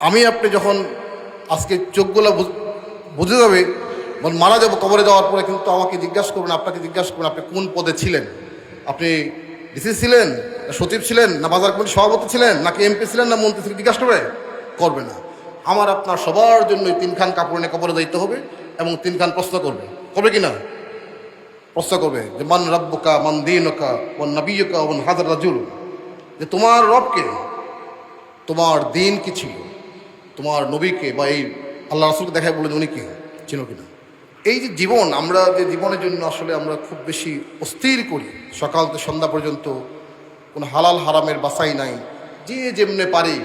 আমি আপনি যখন আজকে চোখগুলো বুঝে যাবে, মারা যাবো, কবরে যাওয়ার পরে কিন্তু আমাকে জিজ্ঞাসা করবেন, আপনাকে জিজ্ঞাসা করবেন আপনি কোন পদে ছিলেন। আপনি ডিসি ছিলেন, না সচিব ছিলেন, না বাজার কমিটির সভাপতি ছিলেন, নাকি এমপি ছিলেন, না মন্ত্রী ছিলেন, জিজ্ঞাসা করবে না। আমার আপনার সবার জন্য তিনখান কাপড় নিয়ে কবরে যাইতে হবে এবং তিনখান প্রশ্ন করবে কি না? প্রশ্ন করবে যে মান রাব্বুকা, মান দীনুকা, ওয়ান নাবিয়্যুকা, ওয়ান হাযার রাজুল, যে তোমার রবকে, তোমার দিন কি ছিল, তোমার নবীকে বা এই আল্লাহ রাসূলকে দেখায় বলে উনি কে ছিল কিনা। এই যে জীবন, আমরা যে জীবনের জন্য আসলে আমরা খুব বেশি অস্থির করি, সকাল থেকে সন্ধ্যা পর্যন্ত কোনো হালাল হারামের বাছাই নাই, যে যেমনে পারি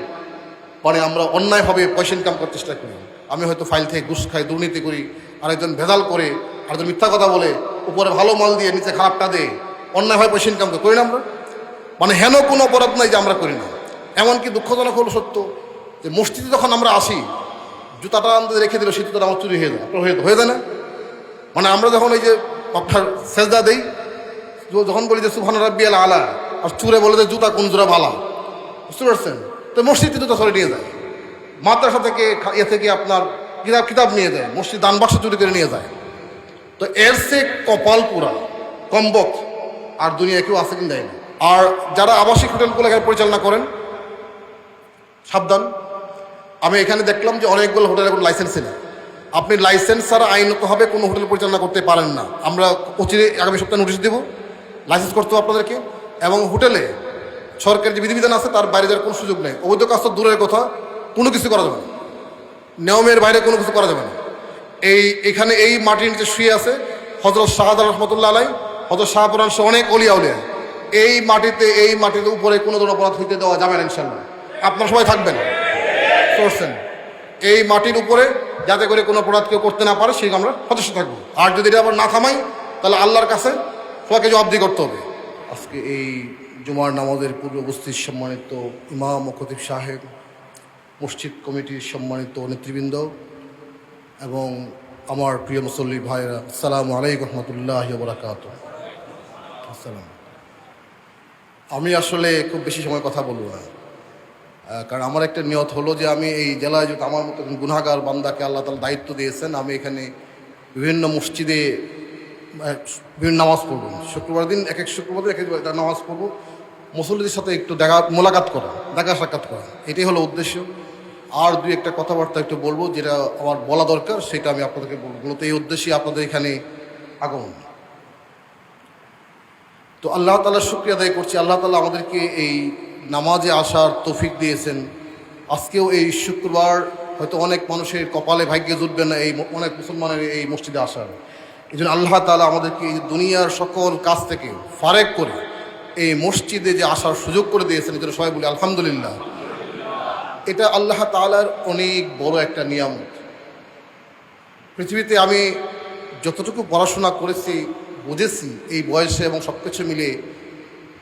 মানে আমরা অন্যায়ভাবে পয়সা ইনকাম করার চেষ্টা করি। আমি হয়তো ফাইল থেকে ঘুষ খাই, দুর্নীতি করি, আরেকজন ভেজাল করে, আরেকজন মিথ্যা কথা বলে, উপরে ভালো মাল দিয়ে নিচে খারাপটা দেয়, অন্যায়ভাবে পয়সা ইনকাম করি না আমরা। মানে হেন কোনো অপরাধ নাই যে আমরা করি না। এমনকি দুঃখজনক হলো সত্য যে মসজিদে যখন আমরা আসি, জুতাটা আমাদের রেখে দিল, সেই জুতাটা আমার চুরি হয়ে যায়, আপনার হয়ে যায় না? মানে আমরা যখন এই যে আপনার সেজদা দেই, যখন বলি যে সুবহান রাব্বিয়াল আলা, আর চুরে বলে যে জুতা কোন জোড়া ভালা, বুঝতে পারছেন? তো মসজিদে জুতা সরে নিয়ে যায়, মাদ্রাসা থেকে থেকে আপনার কিতাব নিয়ে যায়, মসজিদ দান বাক্স চুরি করে নিয়ে যায়। তো এর সে কপাল পুরা কম্বক আর দুনিয়া কেউ আছে কিনা দেয় না। আর যারা আবাসিক হোটেলগুলো এখানে পরিচালনা করেন, সাবধান। আমি এখানে দেখলাম যে অনেকগুলো হোটেলের কোনো লাইসেন্স নেই। আপনি লাইসেন্স ছাড়া আইনতভাবে কোনো হোটেল পরিচালনা করতে পারেন না। আমরা অচিরে আগামী সপ্তাহে নোটিশ দেব, লাইসেন্স করতে হবে আপনাদেরকে। এবং হোটেলে সরকারের যে বিধিবিধান আছে তার বাইরে যাওয়ার কোনো সুযোগ নেই। অবৈধ কাজ তো দূরের কথা, কোনো কিছু করা যাবে না, নিয়মের বাইরে কোনো কিছু করা যাবে না। এখানে এই মাটির নিচে শুয়ে আছে হযরত শাহজালাল রহমাতুল্লাহ আলাইহি, হযরত শাহপুরাণ সহ অনেক অলিয়া উলিয়া। এই মাটিতে উপরে কোনো ধরনের অপরাধ হইতে দেওয়া যাবে না ইনশাল্লাহ। আপনারা সবাই থাকবেন করছেন এই মাটির উপরে, যাতে করে কোনো অপরাধ কেউ করতে না পারে, সেই আমরা সদস্য থাকবো। আর যদি এটা আবার না থামাই, তাহলে আল্লাহর কাছে সবাইকে জবাবদিহি করতে হবে। আজকে এই জুমার নামাজের পূর্বে উপস্থিত সম্মানিত ইমাম ও খতিব সাহেব, মসজিদ কমিটির সম্মানিত নেতৃবৃন্দ এবং আমার প্রিয় মুসল্লি ভাইরা, আসসালামু আলাইকুম রহমতুল্লাহি ওয়া বারাকাতুহু। আসসালাম। আমি আসলে খুব বেশি সময় কথা বলবো না, কারণ আমার একটা নিয়ত হলো যে আমি এই জেলায় যদি আমার মতো গুনাহগার বান্দাকে আল্লাহ তাআলা দায়িত্ব দিয়েছেন, আমি এখানে বিভিন্ন মসজিদে বিভিন্ন নামাজ পড়বো। শুক্রবার দিন এক শুক্রবার দিন এক নামাজ পড়বো, মুসল্লিদের সাথে একটু দেখা সাক্ষাৎ করা, এটাই হলো উদ্দেশ্য। আর দুই একটা কথাবার্তা একটু বলবো, যেটা আমার বলা দরকার সেটা আমি আপনাদেরকে বলবো। মূলত এই উদ্দেশ্যে আপনাদের এখানে আগমন। তো আল্লাহ তাআলার শুকরিয়া আদায় করছি, আল্লাহ তাআলা আমাদেরকে এই নামাজে আসার তৌফিক দিয়েছেন। আজকেও এই শুক্রবার হয়তো অনেক মানুষের কপালে ভাগ্যে জুটবে না এই অনেক মুসলমানের এই মসজিদে আসার। এই জন্য আল্লাহ তাআলা আমাদেরকে এই দুনিয়ার সকল কাজ থেকে ফারেক করে এই মসজিদে যে আসার সুযোগ করে দিয়েছেন, এই জন্য সবাই বলি আলহামদুলিল্লাহ। এটা আল্লাহ তাআলার অনেক বড় একটা নিয়ামত। পৃথিবীতে আমি যতটুকু পড়াশোনা করেছি, বুঝেছি এই বয়সে এবং সব কিছু মিলে,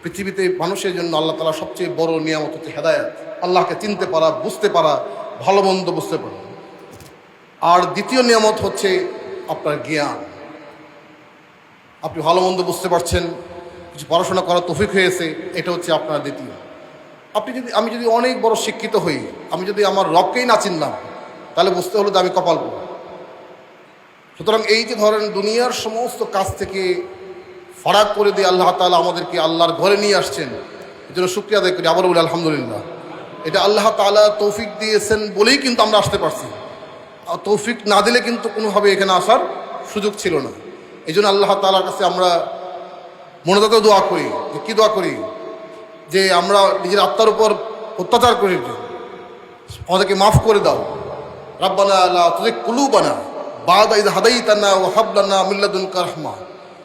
পৃথিবীতে মানুষের জন্য আল্লাহ তাআলা সবচেয়ে বড় নিয়ামত হচ্ছে হেদায়েত, আল্লাহকে চিনতে পারা, বুঝতে পারা, ভালো মন্দ বুঝতে পারা। আর দ্বিতীয় নিয়ামত হচ্ছে আপনার জ্ঞান। আপনি ভালো মন্দ বুঝতে পারছেন, কিছু পড়াশোনা করার তৌফিক হয়েছে, এটা হচ্ছে আপনার দ্বিতীয়। আমি যদি অনেক বড় শিক্ষিত হই, আমি যদি আমার রবকেই না চিনলাম, তাহলে বুঝতে হলো যে আমি কপাল পোড়া। সুতরাং এই যে ধরেন দুনিয়ার সমস্ত কাজ থেকে ফারাক করে দিয়ে আল্লাহ তাআলা আমাদেরকে আল্লাহর ঘরে নিয়ে আসছেন, এই জন্য শুকরিয়া আদায় করি, আবারও বলি আলহামদুলিল্লাহ। এটা আল্লাহ তাআলা তৌফিক দিয়েছেন বলেই কিন্তু আমরা আসতে পারছি। আর তৌফিক না দিলে কিন্তু কোনোভাবে এখানে আসার সুযোগ ছিল না। এই জন্য আল্লাহ তাআলার কাছে আমরা মনোজাত দোয়া করি। কি দোয়া করি? যে আমরা নিজের আত্মার উপর অত্যাচার করি, আমাদেরকে মাফ করে দাও। রাব্বানা লা তুযিগ কুলুবানা বা'দা ইয হাদাইতানা ওয়া হাব লানা মিন লাদুনকা রাহমা।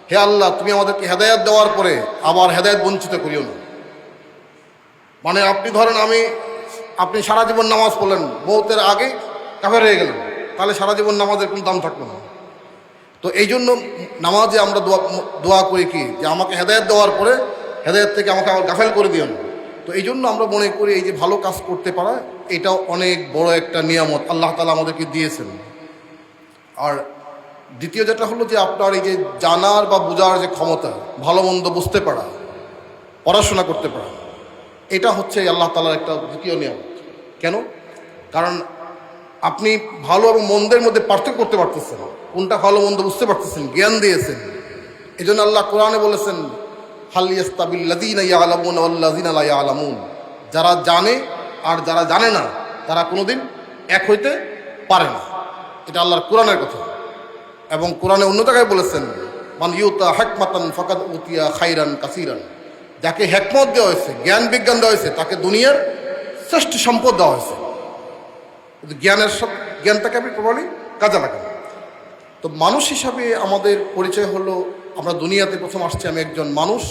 হে আল্লাহ, তুমি আমাদেরকে হেদায়েত দেওয়ার পরে আবার হেদায়েত বঞ্চিত করিও না। মানে আপনি ধরেন আপনি সারা জীবন নামাজ পড়লেন, মৌতের আগে কাফের হয়ে গেলেন, তাহলে সারা জীবন নামাজের কোনো দাম থাকবে না। তো এই জন্য নামাজে আমরা দোয়া করি কি, যে আমাকে হেদায়েত দেওয়ার পরে হেদায়েত থেকে আমাকে আবার গাফেল করে দিও না। তো এই জন্য আমরা মনে করি এই যে ভালো কাজ করতে পারা, এটাও অনেক বড় একটা নিয়ামত আল্লাহ তাআলা আমাদেরকে দিয়েছেন। আর দ্বিতীয় যেটা হলো যে আপনার এই যে জানার বা বোঝার যে ক্ষমতা, ভালো মন্দ বুঝতে পারা, পড়াশোনা করতে পারা, এটা হচ্ছে আল্লাহ তাআলার একটা দ্বিতীয় নিয়ামত। কেন? কারণ আপনি ভালো এবং মন্দের মধ্যে পার্থক্য করতে পারতেছেন, কোনটা ভালো মন্দ বুঝতে পারতেছেন, জ্ঞান দিয়েছেন। এই জন্য আল্লাহ কোরআনে বলেছেন, হাল ইয়াস্তাবিল্লাযীনা ইয়ালামুনা ওয়াল্লাযীনা লা ইয়ালামুন, যারা জানে আর যারা জানে না তারা কোনোদিন এক হইতে পারে না। এটা আল্লাহর কোরআনের কথা। এবং কোরআনে অন্য জায়গায় বলেছেন, মান ইউতা হিকমাতান ফাকাদ উতিয়া খাইরান কাসীরান, যাকে হিকমত দেওয়া হয়েছে, জ্ঞান বিজ্ঞান দেওয়া হয়েছে, তাকে দুনিয়ার শ্রেষ্ঠ সম্পদ দেওয়া হয়েছে। কিন্তু জ্ঞানটাকে আপনি প্রপারলি কাজে লাগান। তো মানুষ হিসাবে আমাদের পরিচয় হলো, আমরা দুনিয়াতে প্রথম আসছি, আমি একজন মানুষ,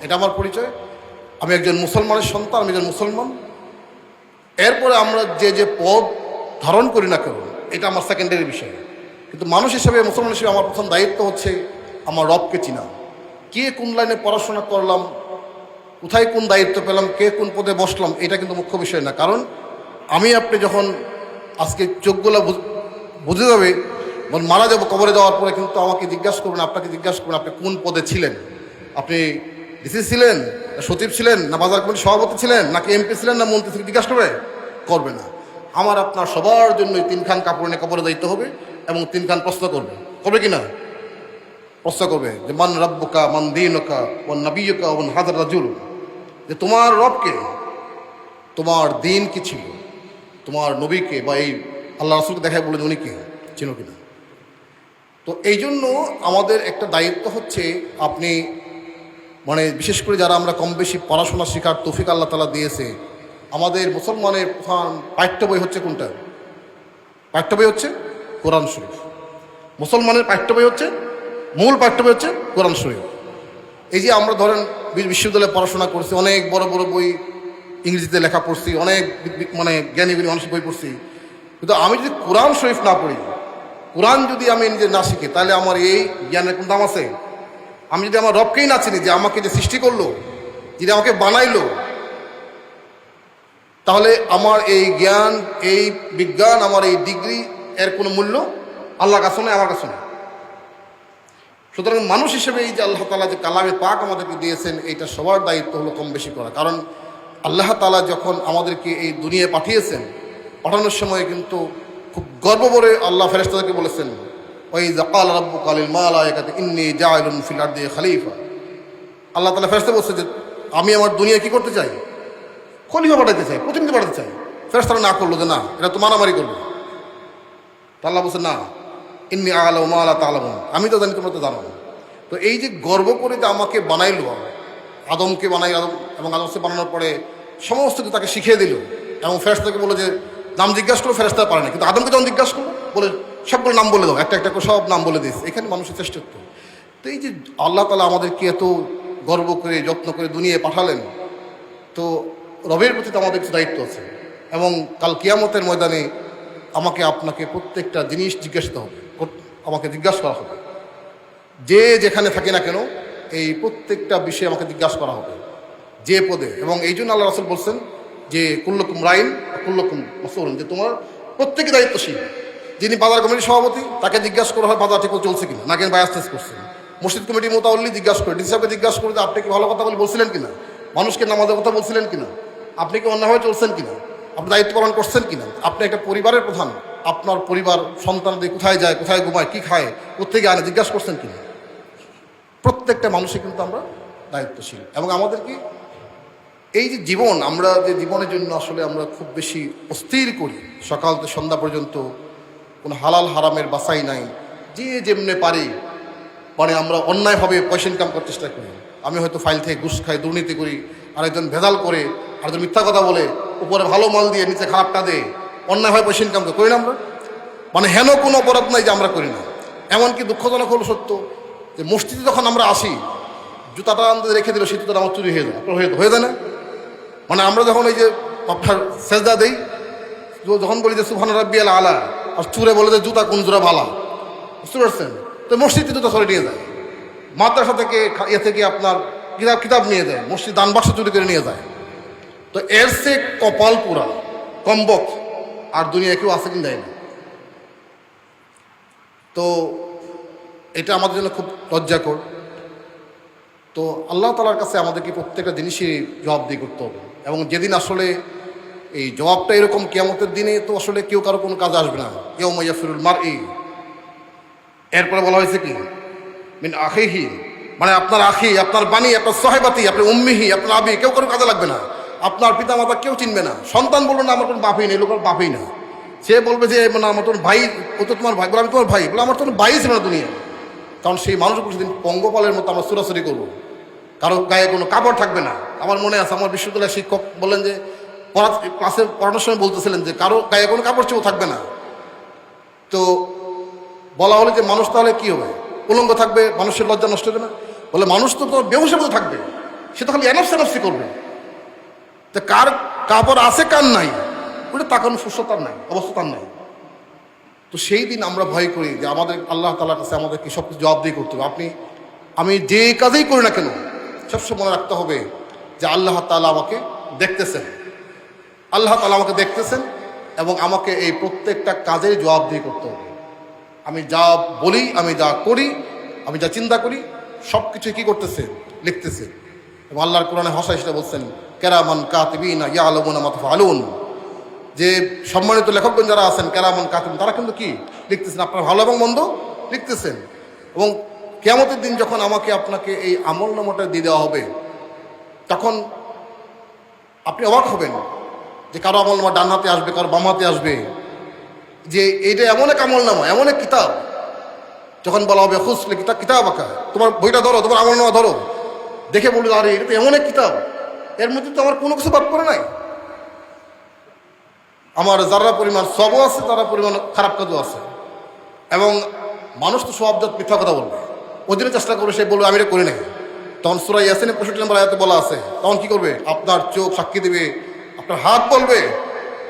এটা আমার পরিচয়। আমি একজন মুসলমানের সন্তান, আমি একজন মুসলমান। এরপরে আমরা যে যে পদ ধারণ করি না কেন, এটা আমার সেকেন্ডারি বিষয়। কিন্তু মানুষ হিসেবে, মুসলমান হিসেবে আমার প্রথম দায়িত্ব হচ্ছে আমার রবকে চিনা। কে কোন লাইনে পড়াশোনা করলাম, কোথায় কোন দায়িত্ব পেলাম, কে কোন পদে বসলাম, এটা কিন্তু মুখ্য বিষয় না। কারণ আমি আপনি যখন আজকে চোখগুলো বুঝে যাবে, মারা যাবো, কবরে যাওয়ার পরে কিন্তু আমাকে জিজ্ঞাসা করবেন, আপনাকে জিজ্ঞাসা করবেন আপনি কোন পদে ছিলেন। আপনি ডিসি ছিলেন, সচিব ছিলেন, না বাজার কমিটির সভাপতি ছিলেন, নাকি এমপি ছিলেন, না মন্ত্রী থেকে জিজ্ঞাসা করবে না। আমার আপনার সবার জন্য 3 খান কাপড় নিয়ে কবরে যাইতে হবে এবং 3 খান প্রশ্ন করবে কি না? প্রশ্ন করবে যে মান রাব্বুকা মান দীনুকা ওয়ান নাবিয়্যুকা ওয়ান হাযার রাজুল, যে তোমার রবকে, তোমার দিন কি ছিল, তোমার নবীকে বা এই আল্লাহ রাসূলকে দেখায় বলে উনি কে, চিনো কিনা। তো এই জন্য আমাদের একটা দায়িত্ব হচ্ছে, আপনি বিশেষ করে যারা আমরা কম বেশি পড়াশোনা শেখার তৌফিক আল্লাহ তাআলা দিয়েছে, আমাদের মুসলমানের প্রধান পাঠ্য বই হচ্ছে কোনটা? পাঠ্য বই হচ্ছে কোরআন শরীফ। মুসলমানের পাঠ্য বই হচ্ছে, মূল পাঠ্য বই হচ্ছে কোরআন শরীফ। এই যে আমরা ধরেন বিশ্ববিদ্যালয়ে পড়াশোনা করছি, অনেক বড় বড় বই ইংরেজিতে লেখা পড়ছি, অনেক জ্ঞানী মানুষের বই পড়ছি, কিন্তু আমি যদি কোরআন শরীফ না পড়ি, কোরআন যদি আমি নিজে না শিখি, তাহলে আমার এই জ্ঞানের কোন দাম আছে? আমি যদি আমার রবকেই না চিনি, যে আমাকে যে সৃষ্টি করলো, যিনি আমাকে বানাইলো, তাহলে আমার এই জ্ঞান, এই বিজ্ঞান, আমার এই ডিগ্রি, এর কোনো মূল্য আল্লাহর কাছে নয়, আমার কাছে নয়। সুতরাং মানুষ হিসেবে এই যে আল্লাহ তাআলা যে কালামে পাক আমাদেরকে দিয়েছেন, এইটা সবার দায়িত্ব হলো কম বেশি করা। কারণ আল্লাহ তাআলা যখন আমাদেরকে এই দুনিয়ায় পাঠিয়েছেন, পাঠানোর সময় কিন্তু খুব গর্ব করে আল্লাহ ফেরেশতাদেরকে বলেছেন, ওই যাকাল রাব্বুকা লিল মালাইকাতি ইন্নী জাইলুন ফিল আরদি খলিফা। আল্লাহ তাআলা ফেরেশতা বলছে যে আমি আমার দুনিয়া কি করতে চাই, খলিফা পাঠাতে চাই, প্রতিনিধি পাঠাতে চাই। ফেরেশতারা না করলো, যে না, এটা তো মারামারি করলো। তো আল্লাহ বলছে, না, ইন্নী আ'লামু মা লা তা'লামুন, আমি তো জানি তোমরা তো জানো না। তো এই যে গর্ব করে যে আমাকে বানাইলো, আদমকে বানাই, আদম এবং আদমকে বানানোর পরে সমস্ত কিছু তাকে শিখিয়ে দিল, এবং ফেরেশতাকে বললো যে নাম জিজ্ঞাসা করো, ফেরেশতা পারে না, কিন্তু আদমকে যখন জিজ্ঞাসা করলো, বলে সবগুলো নাম বলে দাও, একটা একটা করে সব নাম বলে দিয়েছে। এখানে মানুষের শ্রেষ্ঠত্ব। তো এই যে আল্লাহ তাআলা আমাদেরকে এত গর্ব করে যত্ন করে দুনিয়ায় পাঠালেন, তো রবের প্রতি তো আমাদের কিছু দায়িত্ব আছে। এবং কাল কিয়ামতের ময়দানে আমাকে আপনাকে প্রত্যেকটা জিনিস আমাকে জিজ্ঞাসা করা হবে। যে যেখানে থাকে না কেন, এই প্রত্যেকটা বিষয়ে আমাকে জিজ্ঞাসা করা হবে, যে পদে। এবং এই জন্য আল্লাহ রাসূল বলছেন যে কুল্লুকুম রাইন কুল্লুকুম মাসউলুন, যে তোমার প্রত্যেকে দায়িত্বশীল। যিনি বাজার কমিটির সভাপতি, তাকে জিজ্ঞাসা করা হয় বাজার ঠিক চলছে কিনা, নাকি বায়াস করছেন। মসজিদ কমিটির মোতাবল্লি জিজ্ঞাসা করে, ডিসি সাহেবকে জিজ্ঞাসা করে যে আপনি কি ভালো কথা বলছিলেন কিনা, মানুষকে নামাজের কথা বলছিলেন কিনা, আপনি কি অন্যভাবে চলছেন কিনা, আপনি দায়িত্ব পালন করছেন কিনা। আপনি একটা পরিবারের প্রধান, আপনার পরিবার সন্তানদের কোথায় যায়, কোথায় ঘুমায়, কি খায়, কোথেকে আনে, জিজ্ঞাসা করছেন কিনা। প্রত্যেকটা মানুষই কিন্তু আমরা দায়িত্বশীল। এবং আমাদের কি এই যে জীবন, আমরা যে জীবনের জন্য আসলে আমরা খুব বেশি অস্থির করি, সকাল থেকে সন্ধ্যা পর্যন্ত কোনো হালাল হারামের বাছাই নাই, যে যেমনে পারি আমরা অন্যায়ভাবে পয়সা ইনকাম করার চেষ্টা করি। আমি হয়তো ফাইল থেকে ঘুষ খাই, দুর্নীতি করি, আরেকজন ভেজাল করে, আরেকজন মিথ্যা কথা বলে, উপরে ভালো মাল দিয়ে নিচে খারাপটা দেয়, অন্যায়ভাবে পয়সা ইনকাম করি না আমরা। হেন কোনো অপরাধ নাই যে আমরা করি না। এমনকি দুঃখজনক হলো সত্য যে মসজিদে যখন আমরা আসি, জুতাটা আমাদের রেখে দিল, সেই জুতাটা আমার চুরি হয়ে যায় না। আমরা যখন এই যে আপনার সেজদা দেই, যখন বলি যে সুবহান রাব্বিয়াল আলা, আর চুরে বলে যে জুতা কোন জোড়া ভালা, বুঝতে পারছেন? তো মসজিদে জুতা সরে নিয়ে যায়, মাদ্রাসা থেকে থেকে আপনার কিতাব নিয়ে যায়, মসজিদ দান বাক্স চুরি করে নিয়ে যায়। তো এর সে কপাল পুরা কম্বক আর দুনিয়া কেউ আছে কিনা দেয় না। তো এটা আমাদের জন্য খুব লজ্জাকর। তো আল্লাহ তাআলার কাছে আমাদেরকে প্রত্যেকটা জিনিসই জবাবদিহি করতে হবে। এবং যেদিন আসলে এই জবাবটা এরকম, কিয়ামতের দিনে তো আসলে কেউ কারো কোনো কাজে আসবে না। ইয়াউমা ইয়াফিরুল মারই, এরপরে বলা হয়েছে কি মিন আখিহি, মানে আপনার আখি, আপনার বাণী, আপনার সাহেবাতি, আপনার উম্মিহি, আপনার আবি, কেউ কারো কাজে লাগবে না। আপনার পিতা মাতা কেউ চিনবে না। সন্তান বলবে না আমার কোনো বাপই নেই, লোকের বাপই না। সে বলবে যে মানে আমার তোমার ভাই, ও তো তোমার ভাই, বলে আমি তোমার ভাই, বলে আমার তোমার ভাই ছিল না দুনিয়া। কারণ সেই মানুষগুলো সেদিন পঙ্গপালের মতো আমরা চুরাচুরি করবো, কারো গায়ে কোনো কাপড় থাকবে না। আমার মনে আছে আমার বিশ্ববিদ্যালয়ের শিক্ষক বললেন যে ক্লাসে পড়ানোর সময় বলতেছিলেন যে কারো গায়ে কোনো কাপড় চোপড় থাকবে না। তো বলা হলো যে মানুষ তাহলে কি হবে, উলঙ্গ থাকবে, মানুষের লজ্জা নষ্ট হবে না? বলে মানুষ তো তোর বেহুশের মতো থাকবে, সে তো খালি এনফসি করবে। তো কার কাপড় আছে কার নাই, ওটা তাকানো সুস্থতার নাই, অবস্থা তার নাই। তো সেই দিন আমরা ভয় করি যে আমাদের আল্লাহ তাআলার কাছে আমাদেরকে সব কিছু জবাবদিহি করতে হবে। আমি যে কাজেই করি না কেন সবসময় মনে রাখতে হবে যে আল্লাহ তাআলা আমাকে দেখতেছেন, আল্লাহ তাআলা আমাকে দেখতেছেন এবং আমাকে এই প্রত্যেকটা কাজের জবাবদিহি করতে হবে। আমি যা বলি, আমি যা করি, আমি যা চিন্তা করি, সব কিছু কি করতেছে, লিখতেছে। এবং আল্লাহর কোরআনে হাসায় সেটা বলছেন, কেরামান কাতিবিনা ইয়ালামুনা মা তাফআলুন, যে সম্মানিত লেখকগণ যারা আছেন কেরামান কাতিবিন, তারা কিন্তু কি লিখতেছেন, আপনার ভালো এবং মন্দ লিখতেছেন। এবং কিয়ামতের দিন যখন আমাকে আপনাকে এই আমলনামাটা দিয়ে দেওয়া হবে, তখন আপনি অবাক হবেন যে কারো আমলনামা ডান হাতে আসবে, কারো বাম হাতে আসবে, যে এইটা এমন এক আমলনামা, এমন এক কিতাব। যখন বলা হবে খুসলে কিতাব আঁকা, তোমার বইটা ধরো, তোমার আমলনামা ধরো, দেখে বলবে আরে এটা তো এমন এক কিতাব, এর মধ্যে তো আমার কোনো কিছু বাদ পড়ে নাই, আমার যারা পরিমাণ সবও আছে, তারা পরিমাণ খারাপ কাজও আছে। এবং মানুষ তো সবজাত মিথ্যা কথা বলবে, ওই দিনে চেষ্টা করবে, সে বলবে আমি এটা করি নাই। তখন সূরা ইয়াসিনের 65 নম্বর আয়াতে বলা আছে, তখন কি করবে, আপনার চোখ সাক্ষী দেবে, আপনার হাত বলবে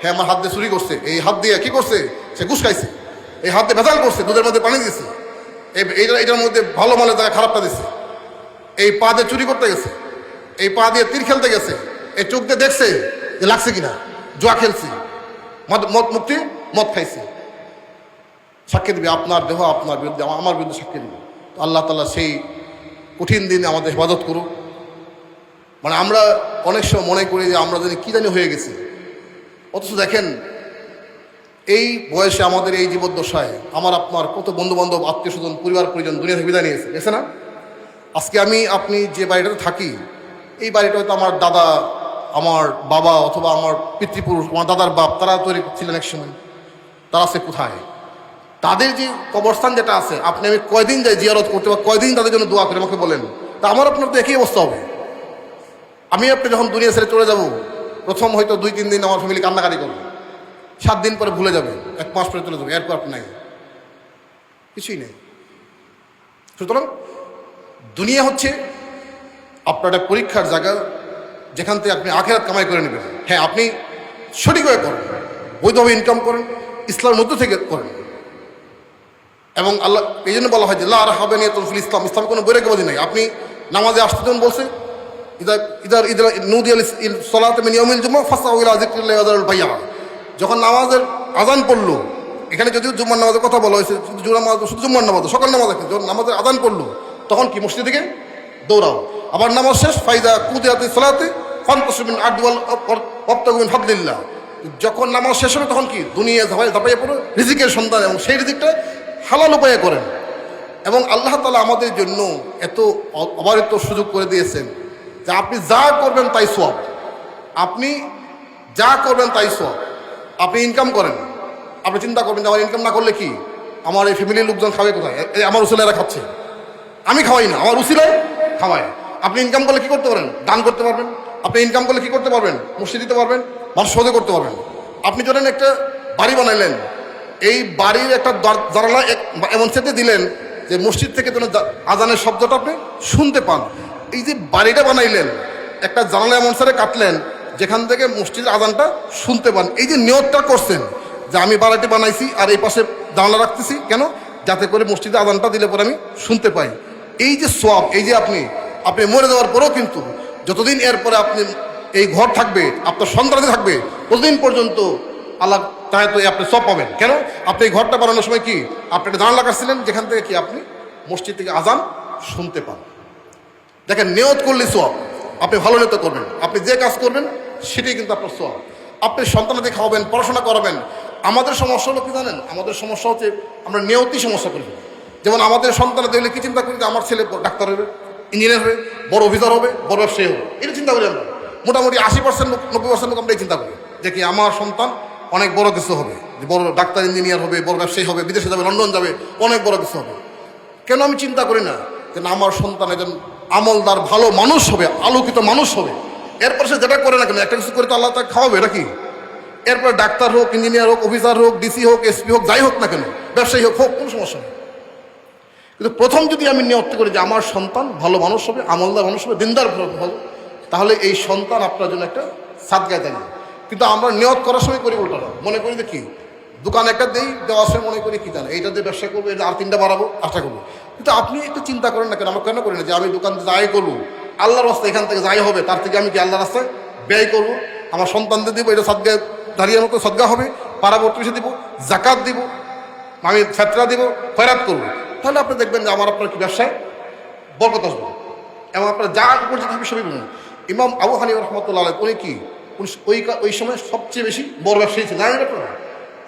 হ্যাঁ আমার হাত দিয়ে চুরি করছে, এই হাত দিয়ে কি করছে, সে ঘুষ খাইছে, এই হাত দিয়ে ভেজাল করছে, দুধের মধ্যে পানি দিয়েছে, এইটার মধ্যে ভালো মালের জায়গায় খারাপটা দিচ্ছে, এই পা দিয়ে চুরি করতে গেছে, এই পা দিয়ে তীর খেলতে গেছে, এই চোখ দিয়ে দেখছে যে লাগছে কিনা, জুয়া খেলছি, মদ মুক্তি, মদ খাইছি, সাক্ষী দিবে আপনার দেহ আপনার বিরুদ্ধে, আমার বিরুদ্ধে সাক্ষী দিবে। তো আল্লাহ তাআলা সেই কঠিন দিনে আমাদের হেফাজত করুক। মানে আমরা অনেক সময় মনে করি যে আমরা জানি কী জানি হয়ে গেছি, অথচ দেখেন এই বয়সে আমাদের এই জীবদ্দশায় আমার আপনার কত বন্ধুবান্ধব, আত্মীয় স্বজন, পরিবার পরিজন দুনিয়া থেকে বিদায় নিয়েছে, গেছে না? আজকে আপনি যে বাড়িটাতে থাকি, এই বাড়িটা হয়তো আমার দাদা, আমার বাবা অথবা আমার পিতৃপুরুষ, আমার দাদার বাপ, তারা তৈরি ছিলেন এক সময়, তারা আছে কোথায়? তাদের যে কবরস্থান যেটা আছে, আপনি আমি কয়দিন যাই জিয়ারত করতে, বা কয়দিন তাদের জন্য দোয়া করে, আমাকে বলেন। তা আমার আপনার তো একই অবস্থা হবে। আমি আপনি যখন দুনিয়া ছেড়ে চলে যাব, প্রথম হয়তো 2-3 দিন আমার ফ্যামিলি কান্নাকাটি করবে, 7 দিন পরে ভুলে যাবে, 1 মাস পরে চলে যাবে, এরপর আপনি নাই, কিছুই নেই। সুতরাং দুনিয়া হচ্ছে আপনার একটা পরীক্ষার জায়গা, যেখান থেকে আপনি আখিরাত কামাই করে নেবেন। হ্যাঁ, আপনি সঠিকভাবে করেন, বৈধভাবে ইনকাম করেন, ইসলামের মধ্য থেকে করেন। এবং আল্লাহ এই জন্য বলা হয় যে লা রাহাবা নিয়াতুন ফিল ইসলাম, ইসলামে কোনো বৈরাগ্যবাদী নাই। আপনি নামাজে আসতে যখন বলছে যখন নামাজের আজান পড়লো, এখানে যদিও জুম্মার নামাজের কথা বলা হয়েছে, শুধু জুম্মার নামাজ, সকাল নামাজ, যখন নামাজের আজান পড়লো তখন কি মসজিদ থেকে দৌড়াও। আবার নামাজ শেষ ফাইদা কুদিয়াতি সালাতে ফান্তাশিরু মিন আরদি ওয়াল ওয়াবতাগু মিন ফাদলিল্লাহ, যখন নামাজ শেষ হবে তখন কি দুনিয়া ঝাঁপাইয়ে পড়ো রিজিকের সন্ধান, এবং সেই রিজিকটা হালাল উপায়ে করেন। এবং আল্লাহ তাআলা আমাদের জন্য এত অবারিত সুযোগ করে দিয়েছেন যে আপনি যা করবেন তাই সওয়াব, আপনি যা করবেন তাই সওয়াব। আপনি ইনকাম করেন, আপনি চিন্তা করবেন যে আমার ইনকাম না করলে কি, আমার এই ফ্যামিলির লোকজন খাবে কোথায়, আমার উসিলারা খাচ্ছে, আমি খাওয়াই না, আমার উসিলায় খাওয়ায়। আপনি ইনকাম করলে কি করতে পারেন, দান করতে পারবেন। আপনি ইনকাম করলে কি করতে পারবেন, মসজিদ দিতে পারবেন, মানুষ সহজে করতে পারবেন। আপনি ধরেন একটা বাড়ি বানাইলেন, এই বাড়ির একটা জানালা এমন সেটে দিলেন যে মসজিদ থেকে যেন আজানের শব্দটা আপনি শুনতে পান। এই যে বাড়িটা বানাইলেন, একটা জানালা এমন সেটে কাটলেন যেখান থেকে মসজিদের আজানটা শুনতে পান। এই যে নিয়তটা করছেন যে আমি বাড়িটি বানাইছি আর এই পাশে জানালা রাখতেছি, কেন, যাতে করে মসজিদে আজানটা দিলে পরে আমি শুনতে পাই। এই যে সওয়াব, এই যে আপনি মরে যাওয়ার পরেও কিন্তু যতদিন এরপরে আপনি এই ঘর থাকবে, আপনার সন্তান থাকবে, ততদিন পর্যন্ত আল্লাহ চাহে তো আপনি সব পাবেন। কেন, আপনি এই ঘরটা বানানোর সময় কি আপনি একটা জানালা কাটছিলেন যেখান থেকে কি আপনি মসজিদ থেকে আজান শুনতে পান। দেখেন, নিয়ত করলে সওয়াব, আপনি ভালো নিয়ত করবেন, আপনি যে কাজ করবেন সেটাই কিন্তু আপনার সওয়াব। আপনি সন্তানদের খাওয়াবেন, পড়াশোনা করাবেন। আমাদের সমস্যা হলো কি জানেন? আমাদের সমস্যা হচ্ছে আমরা নিয়তি সমস্যা করি। যেমন আমাদের সন্তানদের দেখলে কি চিন্তা করি যে আমার ছেলে ডাক্তার হবে, ইঞ্জিনিয়ার হবে, বড় অফিসার হবে, বড় ব্যবসায়ী হবে, এটা চিন্তা করি আমরা। মোটামুটি 80% 90% লোক আমরা এই চিন্তা করি যে কি আমার সন্তান অনেক বড় কিছু হবে, যে বড় ডাক্তার ইঞ্জিনিয়ার হবে, বড় ব্যবসায়ী হবে, বিদেশে যাবে, লন্ডন যাবে, অনেক বড় কিছু হবে। কেন আমি চিন্তা করি না যে না আমার সন্তান একজন আমলদার ভালো মানুষ হবে, আলোকিত মানুষ হবে। এরপর সে যেটা করে না কেন, একটা কিছু করে তো আল্লাহ তাকে খাওয়াবে নাকি? এরপরে ডাক্তার হোক, ইঞ্জিনিয়ার হোক, অফিসার হোক, ডিসি হোক, এসপি হোক, যাই হোক না কেন, ব্যবসায়ী হোক, কোনো সমস্যা নেই। কিন্তু প্রথম যদি আমি নিয়ত করি যে আমার সন্তান ভালো মানুষ হবে, আমলদার মানুষ হবে, দিনদার হবে, তাহলে এই সন্তান আপনার জন্য একটা সাদগায় দেয়। কিন্তু আমরা নিয়ত করার সময় করি উল্টাটা, মনে করি যে কি দোকান একটা দেই, দেওয়ার সময় মনে করি কি জানে এইটা দিয়ে ব্যবসা করবো, এটা আর 3টা বাড়াবো, আশা করবো। কিন্তু আপনি একটু চিন্তা করেন না কেন, আমরা কেন করি না যে আমি দোকান যাই করবো আল্লাহর রাস্তায়, এখান থেকে যাই হবে তার থেকে আমি কি আল্লাহর রাস্তায় ব্যয় করবো, আমার সন্তানদের দিব, এটা সাদগায় দাঁড়িয়ে মতো সদগা হবে, পাড়া প্রতিবেশী দিব, জাকাত দিব, আমি ফেতরা দিব, খয়রাত করবো। তাহলে আপনি দেখবেন যে আমার আপনার কি ব্যবসায় বরকত আসবে এবং আপনার যা পর্যন্ত হবে সবই বলুন। ইমাম আবু হানিফা রহমতুল্লাহ আলাইহি উনি কি ওই সময় সবচেয়ে বেশি বড় ব্যবসায়ী ছিলেন, জানেন আপনারা?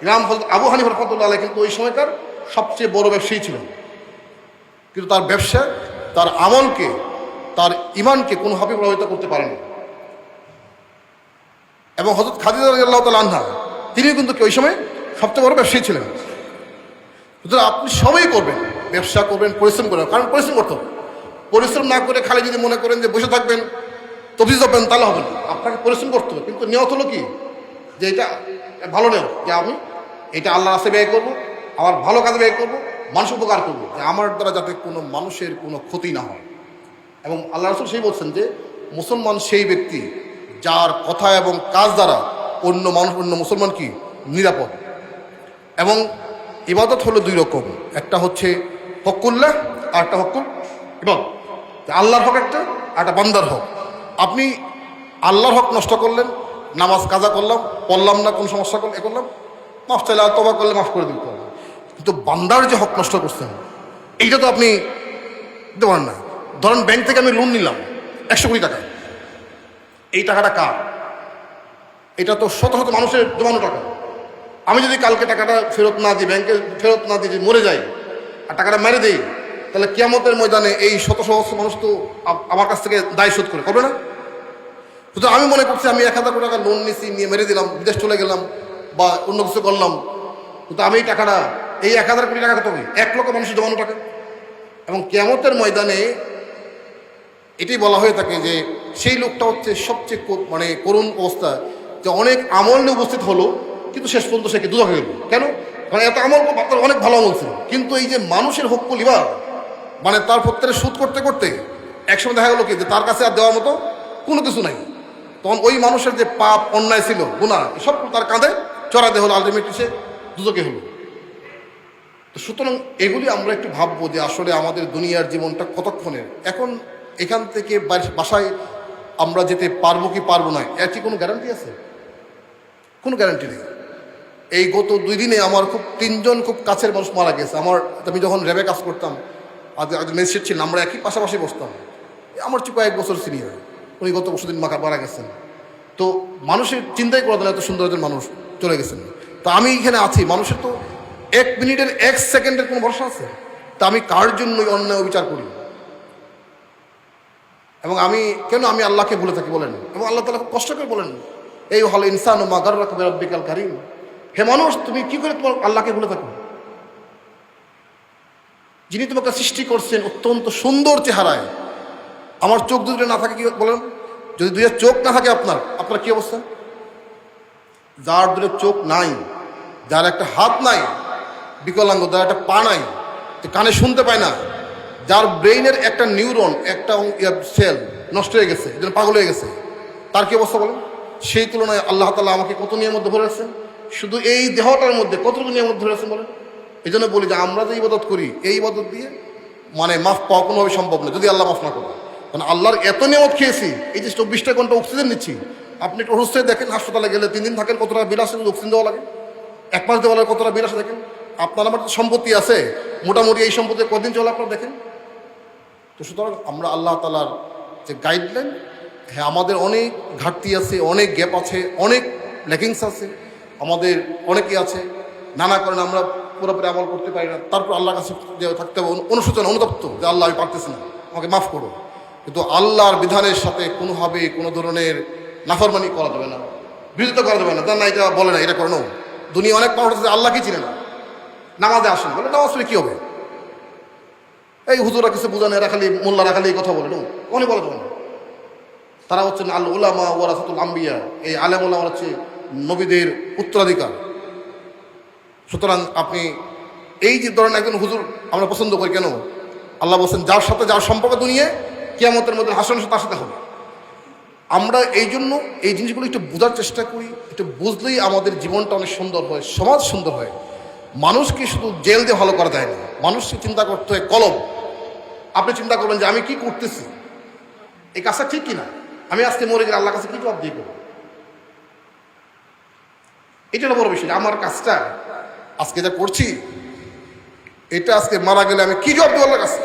ইমাম আবু হানিফা রহমতুল্লাহ আলাইহি কিন্তু ওই সময়কার সবচেয়ে বড় ব্যবসায়ী ছিলেন। কিন্তু তার ব্যবসা, তার আমলকে, তার ইমানকে কোনোভাবে প্রভাবিত করতে পারেনি। এবং হযরত খাদিজা রাদিয়াল্লাহু তাআলা আনহা তিনি কিন্তু ওই সময় সবচেয়ে বড় ব্যবসায়ী ছিলেন। সুতরাং আপনি সবই করবেন, ব্যবসা করবেন, পরিশ্রম করবেন, কারণ পরিশ্রম করতে হবে। পরিশ্রম না করে খালি যদি মনে করেন যে বসে থাকবেন, তফিজ হবেন, তাহলে হবে না। আপনাকে পরিশ্রম করতে হবে, কিন্তু নিয়ত হলো কি যে এটা ভালো নিয়ত যে আমি এটা আল্লাহর রাস্তায় ব্যয় করবো, আমার ভালো কাজে ব্যয় করবো, মানুষ উপকার করবো, যে আমার দ্বারা যাতে কোনো মানুষের কোনো ক্ষতি না হয়। এবং আল্লাহ রাসূল সেই বলছেন যে মুসলমান সেই ব্যক্তি যার কথা এবং কাজ দ্বারা অন্য মানুষ, অন্য মুসলমান কি নিরাপদ। এবং ইবাদত হলো 2 রকম, একটা হচ্ছে হকুল্লাহ আর একটা হকুল ইবাদত। আল্লাহর হক একটা, আর একটা বান্দার হক। আপনি আল্লাহর হক নষ্ট করলেন, নামাজ কাজা করলাম, পড়লাম না, কোন সমস্যা করলাম, এ করলাম, মাফ চাইলে তওবা করলে মাফ করে দিতে হবে। কিন্তু বান্দার যে হক নষ্ট করছেন এইটা তো আপনি দিতে পারেন না। ধরেন ব্যাংক থেকে আমি লোন নিলাম 100 কোটি টাকা, এই টাকাটা কার? এটা তো শত শত মানুষের জমানো টাকা। আমি যদি কালকে টাকাটা ফেরত না দিই, ব্যাংকে ফেরত না দিয়ে মরে যাই আর টাকাটা মেরে দিই, তাহলে কিয়ামতের ময়দানে এই শত সহস্র মানুষ তো আমার কাছ থেকে দায় শোধ করবে না? সুতরাং আমি মনে করছি আমি 1000 কোটি টাকা লোন নিয়েছি, নিয়ে মেরে দিলাম, বিদেশ চলে গেলাম বা অন্য কিছু করলাম, কিন্তু আমি এই টাকাটা, এই 1000 কোটি টাকাটা তো 1 লক্ষ মানুষের জমানো টাকা। এবং কিয়ামতের ময়দানে এটাই বলা হয়ে থাকে যে সেই লোকটা হচ্ছে সবচেয়ে মানে করুণ অবস্থা, যে অনেক আমল নিয়ে উপস্থিত হলো কিন্তু শেষ পর্যন্ত সে দুজকে গেল। কেন? কারণ এত আমল, আপনার অনেক ভালো আমল ছিল, কিন্তু এই যে মানুষের হক লিবার, মানে তার প্রত্যেকে সুদ করতে করতে একসময় দেখা গেল কি যে তার কাছে আর দেওয়ার মতো কোনো কিছু নাই। তখন ওই মানুষের যে পাপ অন্যায় ছিল, গুনাহ, সব তার কাঁধে চড়াতে হলো, আলটিমেটলি সে দুজকে হলো। তো সুতরাং এগুলি আমরা একটু ভাববো যে আসলে আমাদের দুনিয়ার জীবনটা কতক্ষণের। এখন এখান থেকে বাসায় আমরা যেতে পারবো কি পারবো না, এর কি কোনো গ্যারান্টি আছে? কোনো গ্যারান্টি নেই। এই গত 2 দিনে আমার খুব 3 জন খুব কাছের মানুষ মারা গেছে। আমি যখন র্যাবে কাজ করতাম, আজ ম্যাজিস্ট্রেট ছিলাম, আমরা একই পাশাপাশি বসতাম। আমার চেয়ে কয়েক বছর সিনিয়র, উনি গত বছর মারা গেছেন। তো মানুষের চিন্তাই করা এত সুন্দর একজন মানুষ চলে গেছেন। তো আমি এখানে আছি, মানুষের তো 1 মিনিটের 1 সেকেন্ডের কোনো ভরসা আছে? তা আমি কার জন্যই অন্যায় বিচার করি? এবং আমি আল্লাহকে ভুলে থাকি বলেন? এবং আল্লাহ তাআলা খুব কষ্ট করে বলেন, এই হল ইনসান মা গাররাকা বিরাব্বিকাল কারীম, হে মানুষ তুমি কি করে তোমার আল্লাহকে ভুলে থাকো, যিনি তোমাকে সৃষ্টি করছেন অত্যন্ত সুন্দর চেহারায়। আমার চোখ দুটো না থাকে কি বলেন? যদি 2 চোখ না থাকে আপনার কি অবস্থা? যার 2 চোখ নাই, যার একটা হাত নাই, বিকলাঙ্গ, যার একটা পা নাই, কানে শুনতে পায় না, যার ব্রেইনের একটা নিউরন, একটা সেল নষ্ট হয়ে গেছে, যেন পাগল হয়ে গেছে, তার কি অবস্থা বলেন? সেই তুলনায় আল্লাহ তাআলা আমাকে কত নিয়ামত ধরে রাখছেন, শুধু এই দেহটার মধ্যে কতটুকু নিয়ামত ধরে রাখছেন বলেন? এই জন্য বলি যে আমরা যে ইবাদত করি, এই ইবাদত দিয়ে মানে মাফ পাওয়া কোনোভাবে সম্ভব না যদি আল্লাহ মাফ না করে। কারণ আল্লাহর এত নিয়ামত খেয়েছি, এই যে 24টা ঘন্টা অক্সিজেন নিচ্ছি। আপনি একটু অসুস্থ দেখেন, হাসপাতালে গেলে 3 দিন থাকেন, কতটা বিল আসে, অক্সিজেন দেওয়া লাগে, 1 মাস দেওয়া লাগে, কতটা বিল আসে দেখেন। আপনার আমার সম্পত্তি আছে, মোটামুটি এই সম্পত্তি কদিন চলে আপনারা দেখেন। তো সুতরাং আমরা আল্লাহ তাআলার যে গাইডলাইন, হ্যাঁ আমাদের অনেক ঘাটতি আছে, অনেক গ্যাপ আছে, অনেক ল্যাকিংস আছে, আমাদের অনেকেই আছে, নানা কারণে আমরা পুরোপুরি আমল করতে পারি না। তারপর আল্লাহর কাছে থাকতে হবে অনুশোচনা, অনুতপ্ত যে আল্লাহ আমি পারতেছি না, আমাকে মাফ করো। কিন্তু আল্লাহর বিধানের সাথে কোনোভাবে কোনো ধরনের নাফরমানি করা যাবে না, বিরোধিতা করা যাবে না। না এটা বলে না, এটা করে না। দুনিয়া অনেক মানুষ আছে আল্লাহকে চিনে না, নামাজে আসেন, বলে নামাজ পড়ে কী হবে, এই হুজুরা কিছু বুঝানো, এরা খালি মোল্লারা খালি এই কথা বলে, অনেক বলা যাবে না। তারা হচ্ছেন আল উলামা ওয়ারাসাতুল আম্বিয়া, এই আলেম উলামা হচ্ছে নবীদের উত্তরাধিকার। সুতরাং আপনি এই যে ধরেন একজন হুজুর আমরা পছন্দ করি কেন, আল্লাহ বলছেন যার সাথে যার সম্পর্ক দুনিয়া কিয়ামতের মধ্যে হাসন তার সাথে হবে। আমরা এই জন্য এই জিনিসগুলো একটু বোঝার চেষ্টা করি, একটু বুঝলেই আমাদের জীবনটা অনেক সুন্দর হয়, সমাজ সুন্দর হয়। মানুষকে শুধু জেল দিয়ে ভালো করা যায় না, মানুষকে চিন্তা করতে হয় কলম। আপনি চিন্তা করবেন যে আমি কি করতেছি, এই কাজটা ঠিক কিনা, আমি আজকে মরে গেলে আল্লাহর কাছে কি জবাব দিয়ে করবো। এটা বড় বিষয়, আমার কাজটা আজকে যা করছি এটা আজকে মারা গেলে আমি কি জবাব দেবো আল্লাহর কাছে।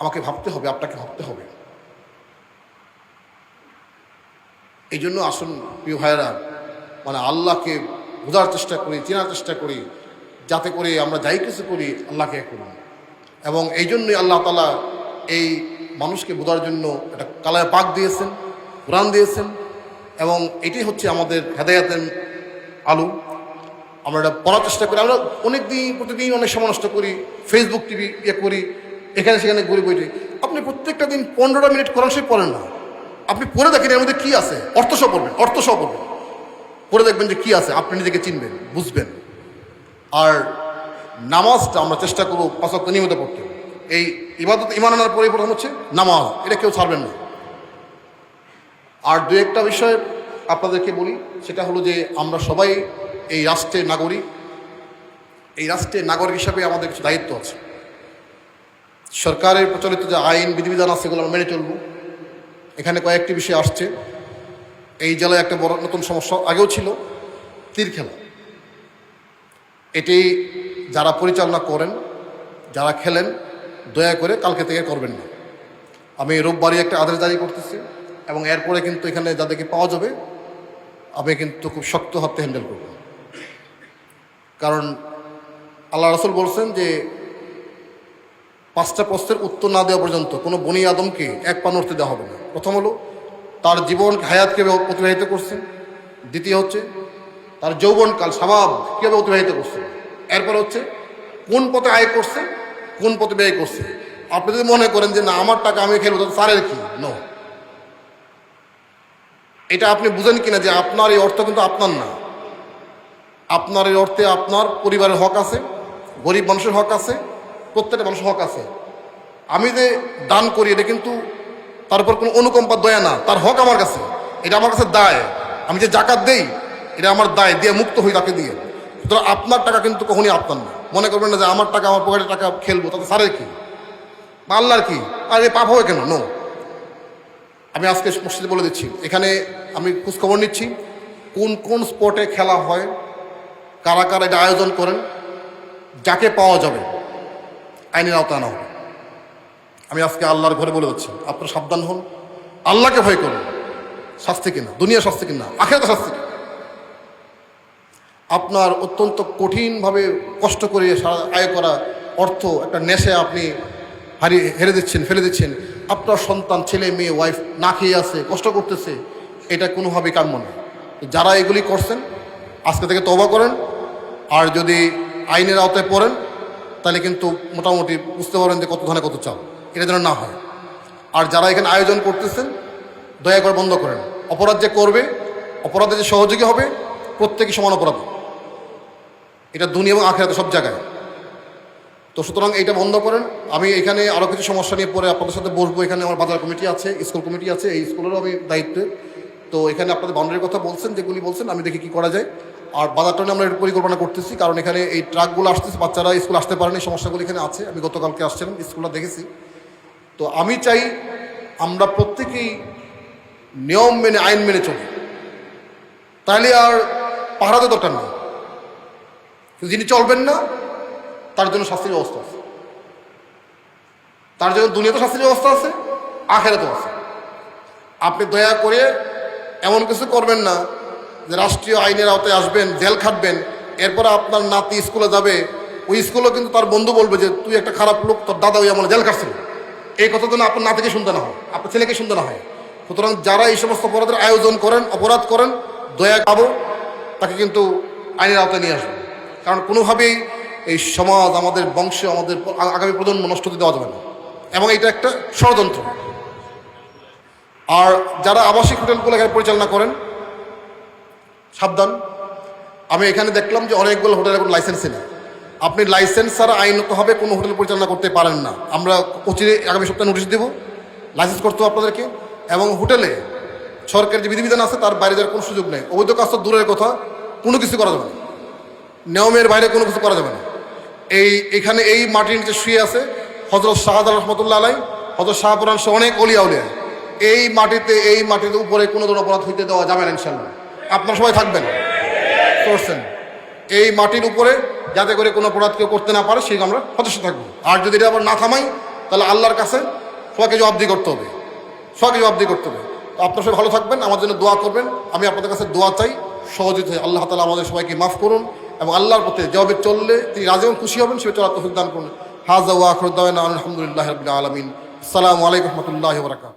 আমাকে ভাবতে হবে, আপনাকে ভাবতে হবে। এই জন্য আসুন প্রিয় ভাইয়েরা, মানে আল্লাহকে বোঝার চেষ্টা করি, চেনার চেষ্টা করি, যাতে করে আমরা যাই কিছু করি আল্লাহকে করুন। এবং এই জন্যই আল্লাহ তাআলা এই মানুষকে বোঝার জন্য একটা কালায় পাক দিয়েছেন, কোরআন দিয়েছেন, এবং এটি হচ্ছে আমাদের হেদায়েতের আলো। আমরা এটা পড়ার চেষ্টা করি। আমরা প্রতিদিন অনেক সময় নষ্ট করি, ফেসবুক টিভি করি, এখানে সেখানে ঘুরে বইটি। আপনি প্রত্যেকটা দিন 15টা মিনিট কোরআন শরীফ পড়েন না, আপনি পড়ে দেখেন এর মধ্যে কী আছে, অর্থ সহ পড়বেন, পড়ে দেখবেন যে কী আছে, আপনি নিজেকে চিনবেন, বুঝবেন। আর নামাজটা আমরা চেষ্টা করবো 5 ওয়াক্ত নিয়মিত পড়তে। এই ইবাদত ঈমান আনার পরে প্রথম হচ্ছে নামাজ, এটা কেউ ছাড়বেন না। আর দু একটা বিষয় আপনাদেরকে বলি, সেটা হলো যে আমরা সবাই এই রাষ্ট্রের নাগরিক। এই রাষ্ট্রের নাগরিক হিসাবে আমাদের কিছু দায়িত্ব আছে। সরকারের প্রচলিত যে আইন বিধিবিধান আছে সেগুলো আমরা মেনে চলব। এখানে কয়েকটি বিষয় আসছে। এই জেলায় একটা বড় নতুন সমস্যা আগেও ছিল, তীর খেলা। এটি যারা পরিচালনা করেন, যারা খেলেন, দয়া করে কালকে থেকে করবেন না। আমি রোববারই একটা আদেশ জারি করতেছি, এবং এরপরে কিন্তু এখানে যাদেরকে পাওয়া যাবে আমি কিন্তু খুব শক্ত হাতে হ্যান্ডেল করব। কারণ আল্লাহ রাসূল বলছেন যে 5টা প্রশ্নের উত্তর না দেওয়া পর্যন্ত কোনো বনি আদমকে এক পা নড়তে দেওয়া হবে না। প্রথম হলো তার জীবন হায়াত কীভাবে অতিবাহিত করছেন, দ্বিতীয় হচ্ছে তার যৌবনকাল স্বভাব কীভাবে অতিবাহিত করছে, এরপর হচ্ছে কোন পথে আয় করছে, কোন পথে ব্যয় করছে। আপনি যদি মনে করেন যে না আমার টাকা আমি খেলবো, তো স্যারের কি নো, এটা আপনি বুঝেন কিনা যে আপনার এই অর্থ কিন্তু আপনার না। আপনার এই অর্থে আপনার পরিবারের হক আছে, গরিব মানুষের হক আছে, প্রত্যেকটা মানুষের হক আছে। আমি যে দান করি এটা কিন্তু তার উপর কোনো অনুকম্পা দয়া না, তার হক আমার কাছে, এটা আমার কাছে দায়। আমি যে জাকাত দেই এটা আমার দায়, দিয়ে মুক্ত হই তাকে দিয়ে। সুতরাং আপনার টাকা কিন্তু কখনই আপনার না। মনে করবেন না যে আমার টাকা, আমার পকেটের টাকা খেলবো, তাতে স্যারের কি বা আল্লাহর কি, আর এ পাপ হবে কেন? নো। আমি আজকে মসজিদে বলে দিচ্ছি, এখানে আমি খোঁজখবর নিচ্ছি কোন কোন স্পটে খেলা হয়, কারা কারা এটা আয়োজন করেন, যাকে পাওয়া যাবে আইনের আওতায় আনা হবে। আমি আজকে আল্লাহর ঘরে বলে দিচ্ছি, আপনারা সাবধান হন, আল্লাহকে ভয় করুন। শাস্তি কিনা, দুনিয়া শাস্তি কিনা, আখিরাতে শাস্তি কিনা। আপনার অত্যন্ত কঠিনভাবে কষ্ট করে আয় করা অর্থ একটা নেশে আপনি হেরে দিচ্ছেন, ফেলে দিচ্ছেন। আপনার সন্তান, ছেলে মেয়ে, ওয়াইফ না খেয়ে আছে, কষ্ট করতেছে, এটা কোনোভাবেই কাম্য নয়। যারা এগুলি করছেন আজকে থেকে তওবা করেন। আর যদি আইনের আওতায় পড়েন তাহলে কিন্তু মোটামুটি বুঝতে পারেন যে কত ধানে কত চাল, এটা যেন না হয়। আর যারা এখানে আয়োজন করতেছেন দয়া করে বন্ধ করেন। অপরাধ যে করবে, অপরাধে যে সহযোগী হবে, প্রত্যেকই সমান অপরাধ, এটা দুনিয়া এবং আখিরাতে সব জায়গায়। তো সুতরাং এইটা বন্ধ করেন। আমি এখানে আরও কিছু সমস্যা নিয়ে পরে আপনাদের সাথে বসবো। এখানে আমার বাজার কমিটি আছে, স্কুল কমিটি আছে, এই স্কুলেরও আমি দায়িত্বে। তো এখানে আপনাদের বাউন্ডারির কথা বলছেন, যেগুলি বলছেন আমি দেখি কী করা যায়। আর বাজারটা নিয়ে আমরা পরিকল্পনা করতেছি, কারণ এখানে এই ট্রাকগুলো আসতেছে, বাচ্চারা স্কুল আসতে পারেনি, সমস্যাগুলো এখানে আছে। আমি গতকালকে আসছিলাম, স্কুলটা দেখেছি। তো আমি চাই আমরা প্রত্যেকেই নিয়ম মেনে, আইন মেনে চলি, তাহলে আর পাহারাতে দরকার নেই। কিন্তু যিনি চলবেন না তার জন্য শাস্তির ব্যবস্থা আছে, তার জন্য দুনিয়াতে শাস্তির ব্যবস্থা আছে, আখিরাতেও আছে। আপনি দয়া করে এমন কিছু করবেন না যে রাষ্ট্রীয় আইনের আওতায় আসবেন, জেল খাটবেন, এরপর আপনার নাতি স্কুলে যাবে, ওই স্কুলেও কিন্তু তার বন্ধু বলবে যে তুই একটা খারাপ লোক, তোর দাদা ওই আমার জেল খাটছিল। এই কথা যেন আপনার নাতিকে শুনতে না হয়, আপনার ছেলেকে শুনতে না হয়। সুতরাং যারা এই সমস্ত অপরাধের আয়োজন করেন, অপরাধ করেন, দয়া পাবো তাকে কিন্তু আইনের আওতায় নিয়ে আসবেন। কারণ কোনোভাবেই এই সমাজ, আমাদের বংশ, আমাদের আগামী প্রজন্ম নষ্ট হতে দেওয়া যাবে না, এবং এটা একটা ষড়যন্ত্র। আর যারা আবাসিক হোটেলগুলো এখানে পরিচালনা করেন, সাবধান। আমি এখানে দেখলাম যে অনেকগুলো হোটেলের কোনো লাইসেন্স নেই। আপনি লাইসেন্স ছাড়া আইনতভাবে কোনো হোটেল পরিচালনা করতে পারেন না। আমরা অচিরে আগামী সপ্তাহে নোটিশ দেব, লাইসেন্স করতে হবে আপনাদেরকে। এবং হোটেলে সরকারের যে বিধিবিধান আছে তার বাইরে যাওয়ার কোনো সুযোগ নেই। অবৈধ কাজ তো দূরের কথা, কোনো কিছু করা যাবে না, নিয়মের বাইরে কোনো কিছু করা যাবে না। এখানে এই মাটির নিচে শুয়ে আছে হযরত শাহজালাল রহমতুল্লাহ আলাই, হযরত শাহপুরাণ সহ অনেক অলিয়া উলিয়া। এই মাটিতে উপরে কোনো ধরনের অপরাধ হইতে দেওয়া যাবে না ইনশাল্লাহ। আপনারা সবাই থাকবেন করছেন এই মাটির উপরে, যাতে করে কোনো অপরাধ কেউ করতে না পারে, সেই আমরা সদস্য থাকবো। আর যদি এটা আবার না থামাই, তাহলে আল্লাহর কাছে সবাইকে জবাবদিহি করতে হবে, সবাইকে জবাবদিহি করতে হবে। তো আপনারা সবাই ভালো থাকবেন, আমার জন্য দোয়া করবেন। আমি আপনাদের কাছে দোয়া চাই, সহযোগিতা চাই। আল্লাহ তাআলা আমাদের সবাইকে মাফ করুন, এবং আল্লাহর পথে যেভাবে চললে তিনি রাজি এবং খুশি হবেন সেভাবে চলার তৌফিক দান করুন। হাযা ওয়া আখিরু দাওয়ানা আলহামদুলিল্লাহি রাব্বিল আলামিন। আসসালামু আলাইকুম ওয়া রাহমাতুল্লাহি ওয়া বারাকাতুহু।